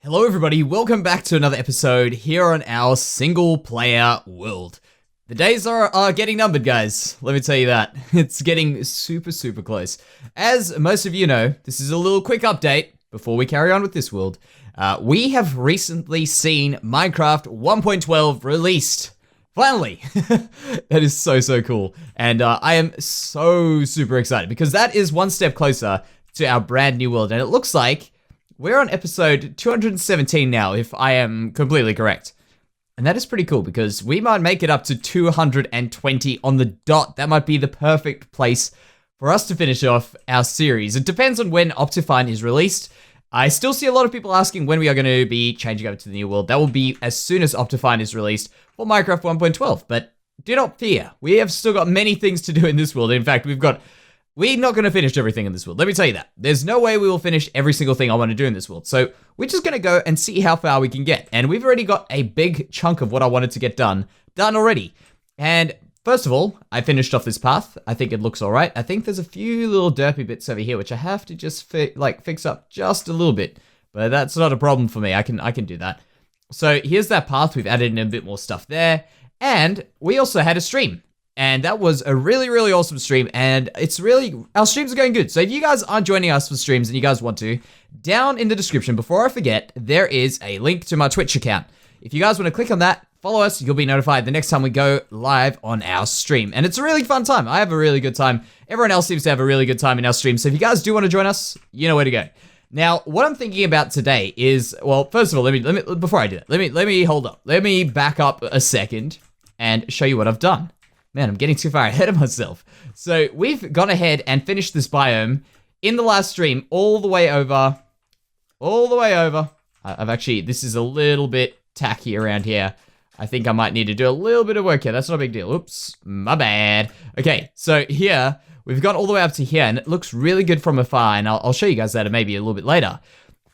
Hello everybody, welcome back to another episode here on our single player world. The days are getting numbered, guys, let me tell you that. It's getting super close. As most of you know, this is a little quick update before we carry on with this world. We have recently seen Minecraft 1.12 released. Finally! That is so cool. And I am so super excited because that is one step closer to our brand new world. And it looks like we're on episode 217 now, if I am completely correct. And that is pretty cool because we might make it up to 220 on the dot. That might be the perfect place for us to finish off our series. It depends on when Optifine is released. I still see a lot of people asking when we are going to be changing over to the new world. That will be as soon as Optifine is released for Minecraft 1.12. But do not fear. We have still got many things to do in this world. In fact, we're not going to finish everything in this world. Let me tell you that. There's no way we will finish every single thing I want to do in this world. So we're just going to go and see how far we can get. And we've already got a big chunk of what I wanted to get done already. And first of all, I finished off this path. I think it looks all right. I think there's a few little derpy bits over here, which I have to just fix up just a little bit. But that's not a problem for me. I can do that. So here's that path. We've added in a bit more stuff there. And we also had a stream. And that was a really awesome stream, and our streams are going good. So if you guys aren't joining us for streams and you guys want to, down in the description, before I forget, there is a link to my Twitch account. If you guys want to click on that, follow us, you'll be notified the next time we go live on our stream. And it's a really fun time. I have a really good time. Everyone else seems to have a really good time in our stream. So if you guys do want to join us, you know where to go. Now, what I'm thinking about today is, well, first of all, let me before I do that, let me hold up. Let me back up a second and show you what I've done. Man, I'm getting too far ahead of myself. So we've gone ahead and finished this biome in the last stream all the way over. This is a little bit tacky around here. I think I might need to do a little bit of work here. That's not a big deal. Oops, my bad. Okay, so here, we've gone all the way up to here, and it looks really good from afar, and I'll show you guys that maybe a little bit later.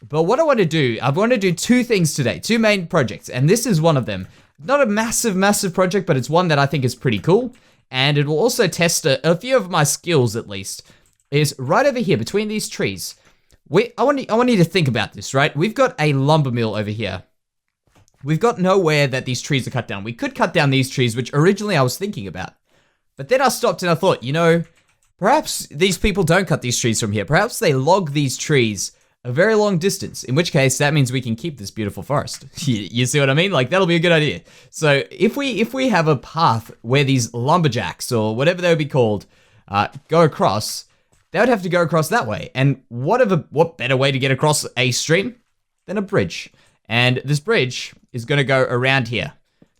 But what I want to do two things today, two main projects, and this is one of them. Not a massive project, but it's one that I think is pretty cool. And it will also test a few of my skills, at least. Is right over here, between these trees. I want you to think about this, right? We've got a lumber mill over here. We've got nowhere that these trees are cut down. We could cut down these trees, which originally I was thinking about. But then I stopped and I thought, perhaps these people don't cut these trees from here. Perhaps they log these trees a very long distance, in which case that means we can keep this beautiful forest. You see what I mean? Like, that'll be a good idea. So if we have a path where these lumberjacks, or whatever they would be called, go across, they would have to go across that way. And what better way to get across a stream than a bridge? And this bridge is going to go around here.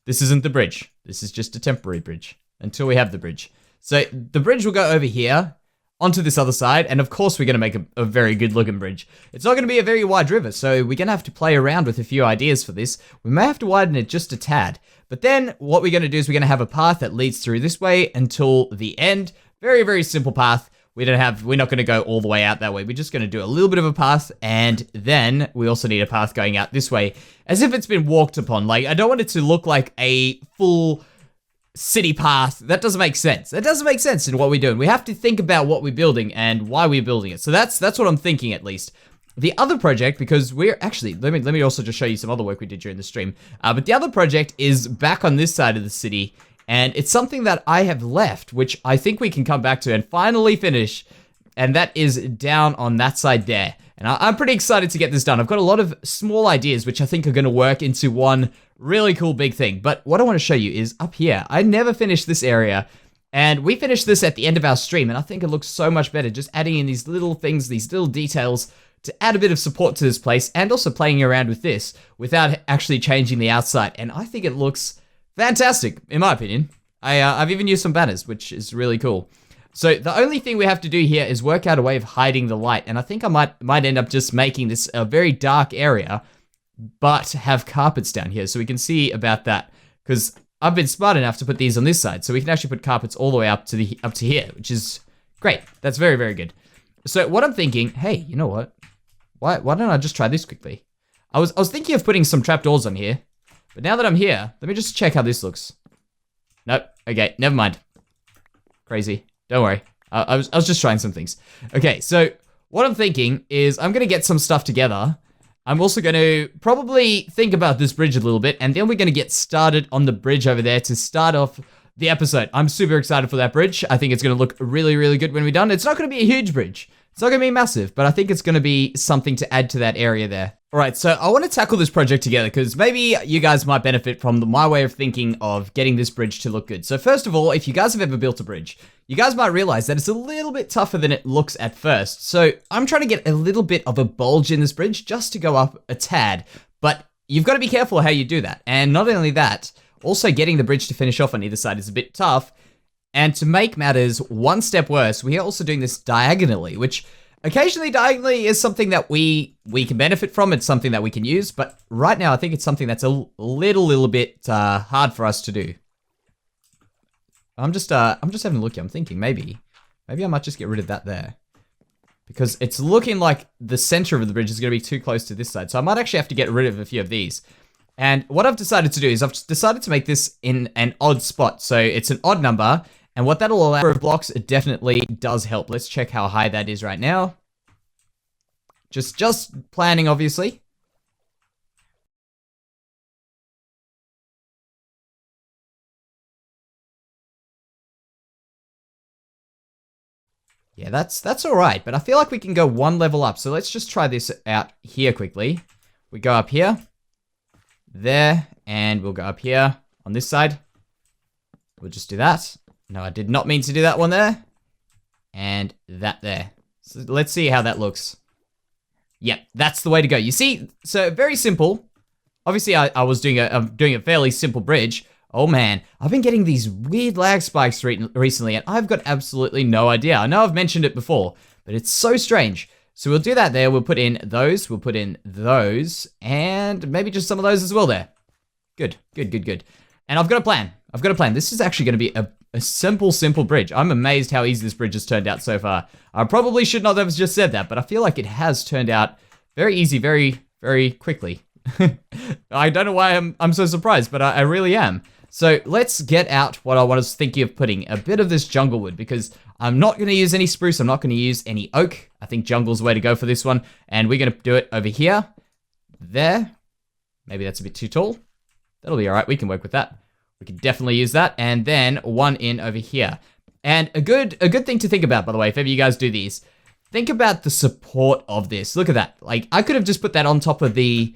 This isn't the bridge. This is just a temporary bridge until we have the bridge. So the bridge will go over here, onto this other side, and of course we're going to make a very good looking bridge. It's not going to be a very wide river, so we're going to have to play around with a few ideas for this. We may have to widen it just a tad, but then what we're going to do is we're going to have a path that leads through this way until the end. Very simple path. We're not going to go all the way out that way. We're just going to do a little bit of a path, and then we also need a path going out this way, as if it's been walked upon. Like, I don't want it to look like a full city path. That doesn't make sense. That doesn't make sense in what we're doing. We have to think about what we're building and why we're building it. So that's what I'm thinking, at least. The other project, because we're actually, let me also just show you some other work we did during the stream. But the other project is back on this side of the city, and it's something that I have left, which I think we can come back to and finally finish, and that is down on that side there. And I'm pretty excited to get this done. I've got a lot of small ideas which I think are going to work into one really cool big thing. But what I want to show you is up here. I never finished this area, and we finished this at the end of our stream, and I think it looks so much better just adding in these little things, these little details to add a bit of support to this place, and also playing around with this without actually changing the outside. And I think it looks fantastic, in my opinion. I've even used some banners, which is really cool. So the only thing we have to do here is work out a way of hiding the light, and I think I might end up just making this a very dark area, but have carpets down here so we can see about that, because I've been smart enough to put these on this side, so we can actually put carpets all the way up to here, which is great. That's very good. So what I'm thinking, hey, you know what? Why don't I just try this quickly? I was thinking of putting some trapdoors on here, but now that I'm here, let me just check how this looks. Nope. Okay, never mind. Crazy. Don't worry. I was just trying some things. Okay, so what I'm thinking is I'm gonna get some stuff together I'm also going to probably think about this bridge a little bit, and then we're going to get started on the bridge over there to start off the episode. I'm super excited for that bridge. I think it's going to look really, really good when we're done. It's not going to be a huge bridge. It's not going to be massive, but I think it's going to be something to add to that area there. All right, so I want to tackle this project together because maybe you guys might benefit from my way of thinking of getting this bridge to look good. So first of all, if you guys have ever built a bridge, you guys might realize that it's a little bit tougher than it looks at first. So I'm trying to get a little bit of a bulge in this bridge just to go up a tad, but you've got to be careful how you do that. And not only that, also getting the bridge to finish off on either side is a bit tough. And to make matters one step worse, we are also doing this diagonally, which occasionally diagonally is something that we can benefit from. It's something that we can use, but right now I think it's something that's a little bit hard for us to do. I'm just having a look here. I'm thinking maybe I might just get rid of that there, because it's looking like the center of the bridge is going to be too close to this side. So I might actually have to get rid of a few of these. And what I've decided to do is I've decided to make this in an odd spot. So it's an odd number. And what that'll allow for blocks, it definitely does help. Let's check how high that is right now. Just planning, obviously. Yeah, that's all right, but I feel like we can go one level up. So let's just try this out here quickly. We go up here, there, and we'll go up here on this side. We'll just do that. No, I did not mean to do that one there. And that there. So let's see how that looks. Yep, that's the way to go. You see, so very simple. Obviously, I'm doing a fairly simple bridge. Oh man, I've been getting these weird lag spikes recently, and I've got absolutely no idea. I know I've mentioned it before, but it's so strange. So we'll do that there. We'll put in those, and maybe just some of those as well there. Good. And I've got a plan. This is actually going to be a simple bridge. I'm amazed how easy this bridge has turned out so far. I probably should not have just said that, but I feel like it has turned out very easy, very, very quickly. I don't know why I'm so surprised, but I really am. So let's get out what I was thinking of putting, a bit of this jungle wood, because I'm not going to use any spruce. I'm not going to use any oak. I think jungle's the way to go for this one. And we're going to do it over here, there. Maybe that's a bit too tall. That'll be all right. We can work with that. We can definitely use that. And then one in over here. And a good thing to think about, by the way, if ever you guys do these, think about the support of this. Look at that. Like, I could have just put that on top of the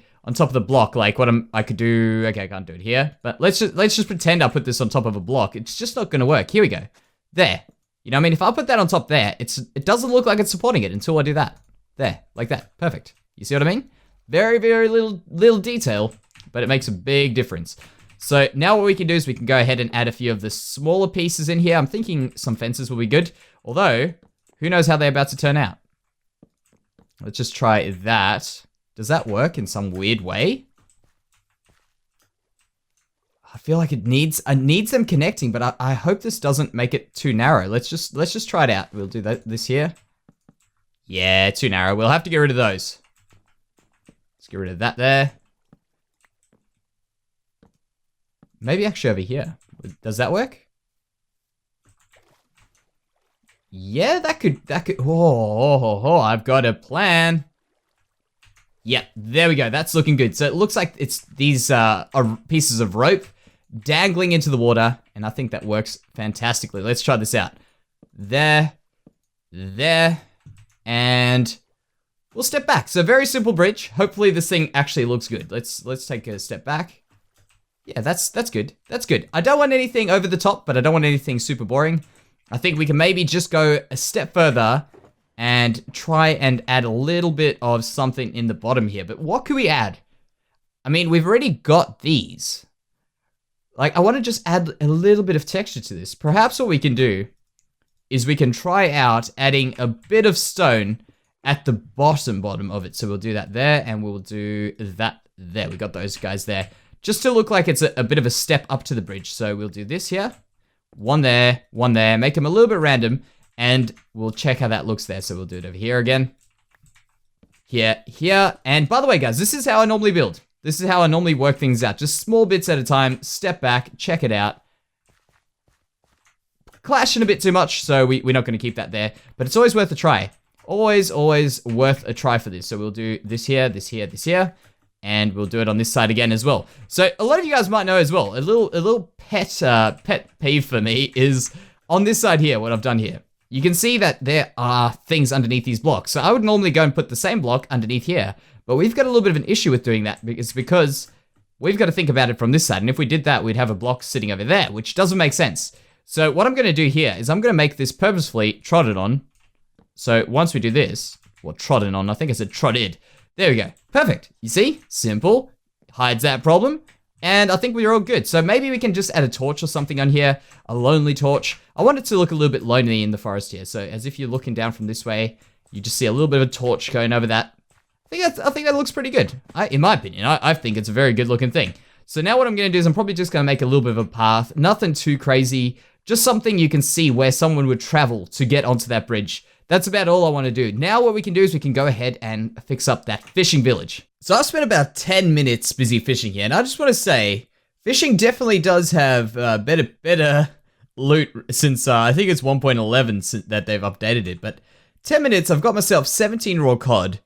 block, like what I could do. Okay, I can't do it here, but let's just pretend I put this on top of a block. It's just not going to work. Here we go. There. You know what I mean? If I put that on top there, it doesn't look like it's supporting it until I do that. There, like that. Perfect. You see what I mean? Very, very little detail, but it makes a big difference. So now what we can do is we can go ahead and add a few of the smaller pieces in here. I'm thinking some fences will be good, although who knows how they're about to turn out. Let's just try that. Does that work in some weird way? I feel like it needs them connecting, but I hope this doesn't make it too narrow. Let's just try it out. We'll do this here. Yeah, too narrow. We'll have to get rid of those. Let's get rid of that there. Maybe actually over here. Does that work? Yeah, that could. Oh, I've got a plan. Yep, there we go. That's looking good. So it looks like it's these pieces of rope dangling into the water, and I think that works fantastically. Let's try this out. There, and we'll step back. So very simple bridge. Hopefully this thing actually looks good. Let's take a step back. Yeah, that's good. That's good. I don't want anything over the top, but I don't want anything super boring. I think we can maybe just go a step further and try and add a little bit of something in the bottom here. But what could we add? I mean, we've already got these. Like, I want to just add a little bit of texture to this. Perhaps what we can do is we can try out adding a bit of stone at the bottom of it. So we'll do that there, and we'll do that there. We got those guys there. Just to look like it's a bit of a step up to the bridge. So we'll do this here. One there, make them a little bit random, and we'll check how that looks there. So we'll do it over here again. Here, and by the way, guys, this is how I normally build. This is how I normally work things out. Just small bits at a time, step back, check it out. Clashing a bit too much, so we're not going to keep that there, but it's always worth a try. always worth a try for this. So we'll do this here, this here, this here, and we'll do it on this side again as well. So a lot of you guys might know as well, a little pet peeve for me is on this side here, what I've done here. You can see that there are things underneath these blocks. So I would normally go and put the same block underneath here, but we've got a little bit of an issue with doing that because we've got to think about it from this side. And if we did that, we'd have a block sitting over there, which doesn't make sense. So what I'm going to do here is I'm going to make this purposefully trotted on. So once we do this, well, trodden on, I think I said trotted. There we go. Perfect. You see? Simple. Hides that problem. And I think we're all good. So maybe we can just add a torch or something on here. A lonely torch. I want it to look a little bit lonely in the forest here. So as if you're looking down from this way, you just see a little bit of a torch going over that. I think that looks pretty good. In my opinion, I think it's a very good looking thing. So now what I'm going to do is I'm probably just going to make a little bit of a path. Nothing too crazy. Just something you can see where someone would travel to get onto that bridge. That's about all I want to do. Now what we can do is we can go ahead and fix up that fishing village. So I've spent about 10 minutes busy fishing here, and I just want to say, fishing definitely does have better loot since I think it's 1.11 that they've updated it. But 10 minutes, I've got myself 17 raw cod,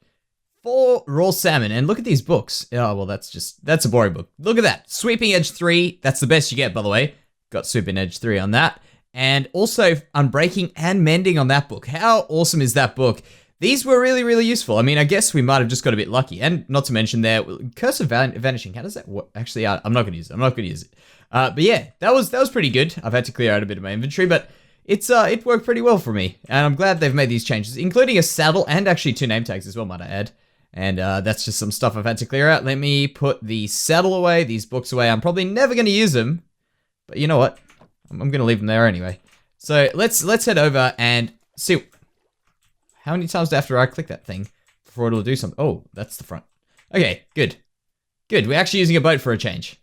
4 raw salmon, and look at these books. Oh, well, that's a boring book. Look at that. Sweeping Edge 3, that's the best you get, by the way. Got Sweeping Edge 3 on that. And also Unbreaking and Mending on that book. How awesome is that book? These were really, really useful. I mean, I guess we might have just got a bit lucky. And not to mention there, Curse of Vanishing. How does that work? Actually, I'm not going to use it. But yeah, that was pretty good. I've had to clear out a bit of my inventory, but it worked pretty well for me. And I'm glad they've made these changes, including a saddle and actually 2 name tags as well, might I add. And that's just some stuff I've had to clear out. Let me put the saddle away, these books away. I'm probably never going to use them, but you know what? I'm going to leave them there anyway. So let's head over and see. How many times after I click that thing before it'll do something? Oh, that's the front. Okay, good. Good, we're actually using a boat for a change.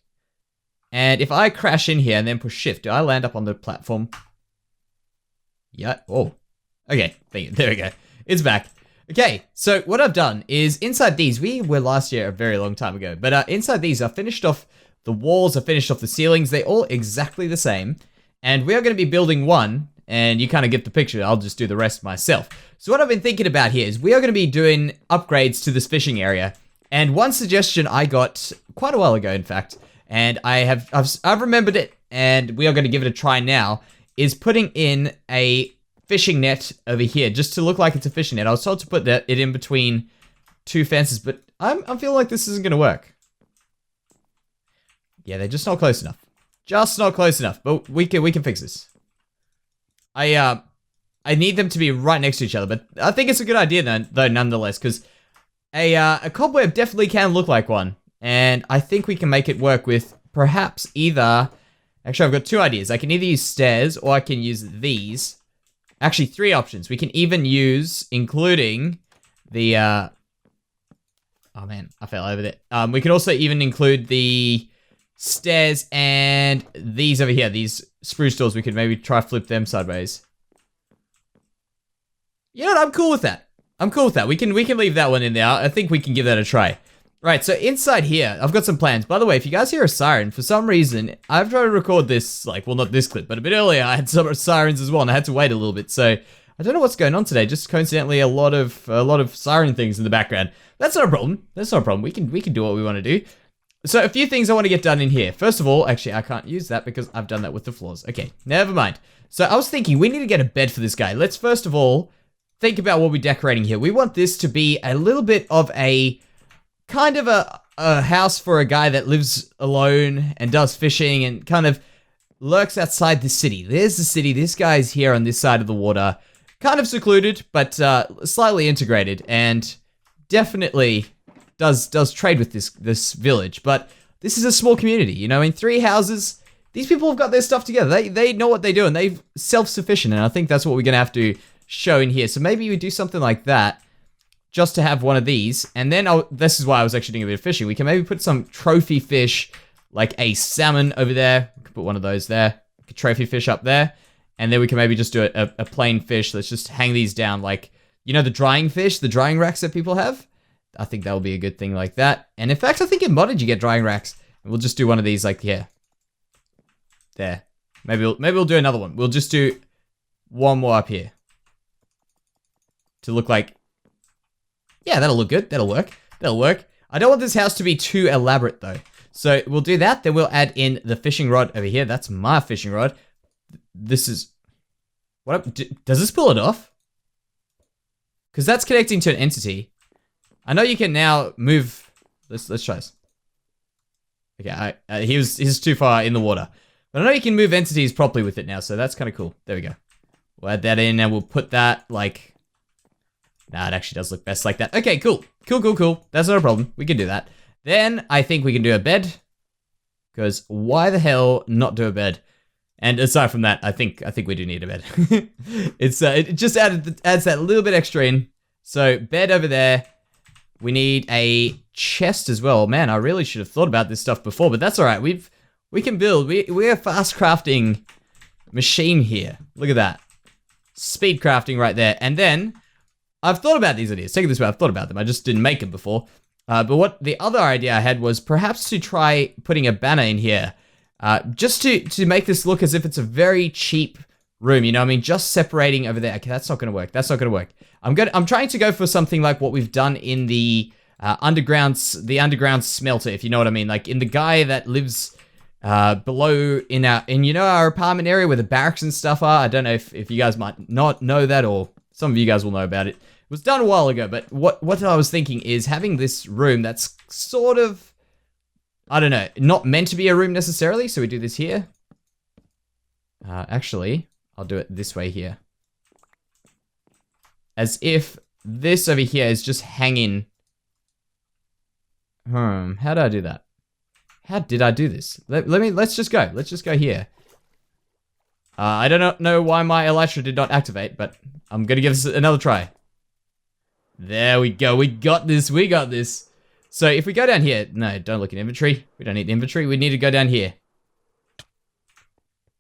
And if I crash in here and then push shift, do I land up on the platform? Yeah, oh. Okay, there we go. It's back. Okay, so what I've done is inside these, we were last year a very long time ago, but inside these I finished off the walls, I finished off the ceilings, they're all exactly the same. And we are going to be building one, and you kind of get the picture. I'll just do the rest myself. So what I've been thinking about here is we are going to be doing upgrades to this fishing area. And one suggestion I got quite a while ago, in fact, and I've remembered it, and we are going to give it a try now, is putting in a fishing net over here, just to look like it's a fishing net. I was told to put it in between 2 fences, but I'm feeling like this isn't going to work. Yeah, they're just not close enough. Just not close enough, but we can fix this. I need them to be right next to each other, but I think it's a good idea though nonetheless, because a cobweb definitely can look like one, and I think we can make it work with perhaps either. Actually, I've got 2 ideas. I can either use stairs or I can use these. Actually, 3 options. We can even use, including the. Oh man, I fell over there. We can also even include the stairs and these over here, these spruce doors. We could maybe try flip them sideways. You know what? I'm cool with that. I'm cool with that. We can leave that one in there. I think we can give that a try. Right, so inside here, I've got some plans. By the way, if you guys hear a siren, for some reason, I've tried to record this, like, well, not this clip, but a bit earlier, I had some sirens as well, and I had to wait a little bit. So I don't know what's going on today. Just coincidentally, a lot of siren things in the background. That's not a problem. That's not a problem. We can do what we want to do. So a few things I want to get done in here. First of all, actually, I can't use that because I've done that with the floors. Okay, never mind. So I was thinking we need to get a bed for this guy. Let's first of all think about what we're decorating here. We want this to be a little bit of a kind of a house for a guy that lives alone and does fishing and kind of lurks outside the city. There's the city. This guy's here on this side of the water. Kind of secluded, but slightly integrated, and definitely does trade with this village. But this is a small community, you know. In 3 houses, these people have got their stuff together. They know what they do, and they're self-sufficient, and I think that's what we're gonna have to show in here. So maybe we do something like that, just to have one of these, and then this is why I was actually doing a bit of fishing. We can maybe put some trophy fish, like a salmon over there. We could put one of those there. A trophy fish up there, and then we can maybe just do a plain fish. Let's just hang these down, like, you know, the drying fish, the drying racks that people have. I think that will be a good thing like that. And in fact, I think in modded you get drying racks. And we'll just do one of these like here. There. Maybe we'll do another one. We'll just do one more up here. to look like... Yeah, that'll look good. That'll work. That'll work. I don't want this house to be too elaborate, though. So we'll do that. Then we'll add in the fishing rod over here. That's my fishing rod. This is... What? Does this pull it off? Because that's connecting to an entity. I know you can now move... Let's try this. Okay, he's too far in the water. But I know you can move entities properly with it now, so that's kind of cool. There we go. We'll add that in and we'll put that like... Nah, it actually does look best like that. Okay, cool. Cool. That's not a problem. We can do that. Then I think we can do a bed. Because why the hell not do a bed? And aside from that, I think we do need a bed. It just adds that little bit extra in. So bed over there. We need a chest as well. Man, I really should have thought about this stuff before, but that's all right. We can build. We're a fast crafting machine here. Look at that. Speed crafting right there. And then I've thought about these ideas. Take it this way, I've thought about them. I just didn't make them before. But what the other idea I had was perhaps to try putting a banner in here. Just to make this look as if it's a very cheap room, you know what I mean? Just separating over there. Okay, that's not gonna work. That's not gonna work. I'm trying to go for something like what we've done in the underground smelter, if you know what I mean. Like in the guy that lives below in our apartment area where the barracks and stuff are. I don't know if you guys might not know that, or some of you guys will know about it. It was done a while ago, but what I was thinking is having this room that's sort of, I don't know, not meant to be a room necessarily, so we do this here. Actually, I'll do it this way here. As if this over here is just hanging. How did I do that? How did I do this? Let's just go. Let's just go here. I don't know why my elytra did not activate, but I'm gonna give this another try. There we go. We got this. We got this. So if we go down here, no, don't look at inventory. We don't need inventory. We need to go down here.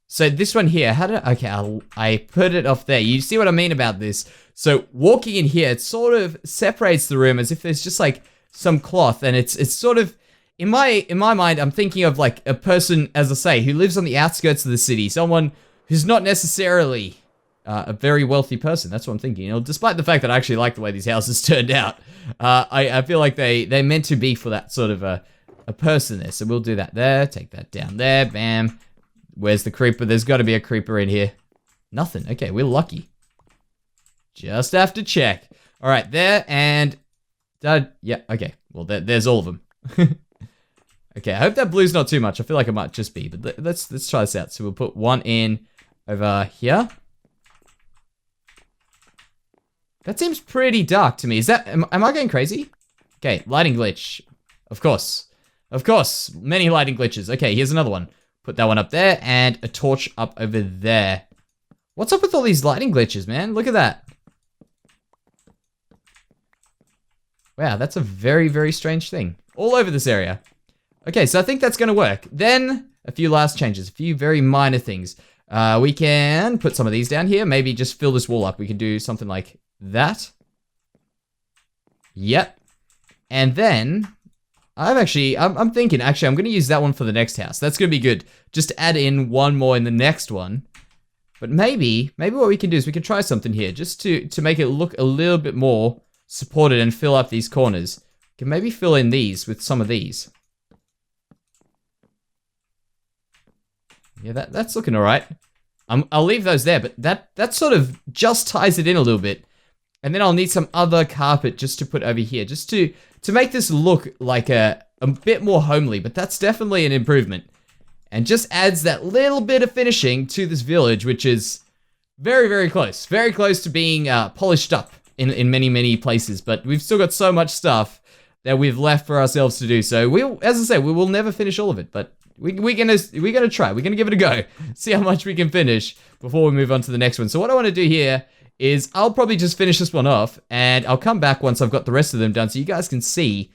So this one here, okay, I put it off there. You see what I mean about this? So walking in here, it sort of separates the room as if there's just like some cloth, and it's sort of, in my mind, I'm thinking of like a person, as I say, who lives on the outskirts of the city, someone who's not necessarily a very wealthy person. That's what I'm thinking. You know, despite the fact that I actually like the way these houses turned out, I feel like they're meant to be for that sort of a person there. So we'll do that there. Take that down there. Bam. Where's the creeper? There's got to be a creeper in here. Nothing. Okay, we're lucky. Just have to check. All right, there and... yeah, okay. Well, there's all of them. Okay, I hope that blue's not too much. I feel like it might just be, but let's try this out. So we'll put one in over here. That seems pretty dark to me. Is that... Am I going crazy? Okay, lighting glitch. Of course. Of course. Many lighting glitches. Okay, here's another one. Put that one up there, and a torch up over there. What's up with all these lighting glitches, man? Look at that. Wow, that's a very, very strange thing. All over this area. Okay, so I think that's going to work. Then, a few last changes. A few very minor things. We can put some of these down here. Maybe just fill this wall up. We can do something like that. Yep. And then... I'm thinking, I'm going to use that one for the next house. That's going to be good. Just to add in one more in the next one. But maybe what we can do is we can try something here. Just to make it look a little bit more supported and fill up these corners. We can maybe fill in these with some of these. Yeah, that's looking all right. I'll leave those there, but that sort of just ties it in a little bit. And then I'll need some other carpet just to put over here. Just to make this look like a bit more homely, but that's definitely an improvement. And just adds that little bit of finishing to this village, which is very, very close. Very close to being polished up in many, many places. But we've still got so much stuff that we've left for ourselves to do. So as I say, we will never finish all of it, but we're gonna try. We're gonna give it a go. See how much we can finish before we move on to the next one. So what I want to do here is I'll probably just finish this one off, and I'll come back once I've got the rest of them done so you guys can see.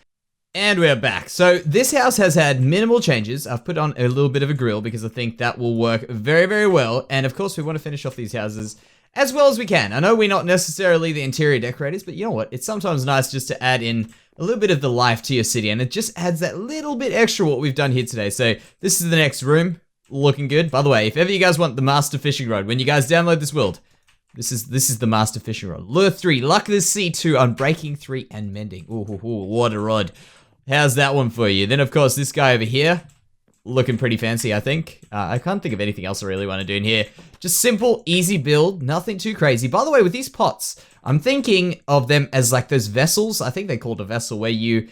And we're back. So this house has had minimal changes. I've put on a little bit of a grill because I think that will work very, very well. And of course, we want to finish off these houses as well as we can. I know we're not necessarily the interior decorators, but you know what? It's sometimes nice just to add in a little bit of the life to your city, and it just adds that little bit extra what we've done here today. So this is the next room. Looking good. By the way, if ever you guys want the master fishing rod, when you guys download this build, This is the master fishing rod. Lure 3, luck of the sea 2, unbreaking 3, and mending. Ooh, water rod. How's that one for you? Then, of course, this guy over here, looking pretty fancy, I think. I can't think of anything else I really want to do in here. Just simple, easy build, nothing too crazy. By the way, with these pots, I'm thinking of them as like those vessels. I think they're called a vessel where you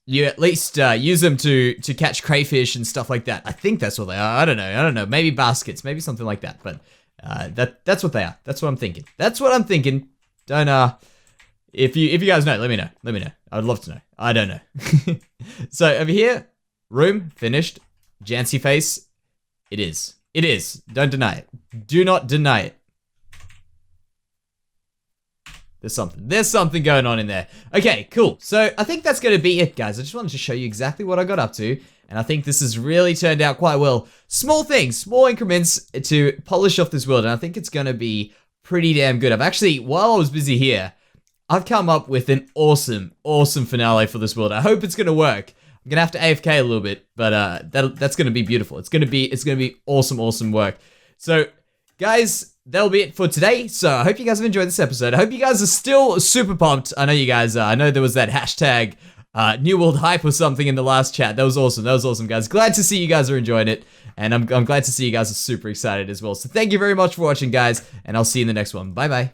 at least use them to catch crayfish and stuff like that. I think that's what they are. I don't know. Maybe baskets, maybe something like that. But that's what they are. That's what I'm thinking. Don't if you guys know, let me know. I would love to know. I don't know. So over here, room finished. Jancy face. It is. Don't deny it. Do not deny it. There's something going on in there. Okay, cool. So I think that's going to be it, guys. I just wanted to show you exactly what I got up to. And I think this has really turned out quite well. Small things, small increments to polish off this world. And I think it's going to be pretty damn good. I've actually, while I was busy here, I've come up with an awesome finale for this world. I hope it's going to work. I'm going to have to AFK a little bit, but that's going to be beautiful. It's going to be awesome work. So, guys, that'll be it for today. So I hope you guys have enjoyed this episode. I hope you guys are still super pumped. I know you guys are. I know there was that hashtag New World Hype or something in the last chat. That was awesome, guys. Glad to see you guys are enjoying it. And I'm glad to see you guys are super excited as well. So thank you very much for watching, guys. And I'll see you in the next one. Bye-bye.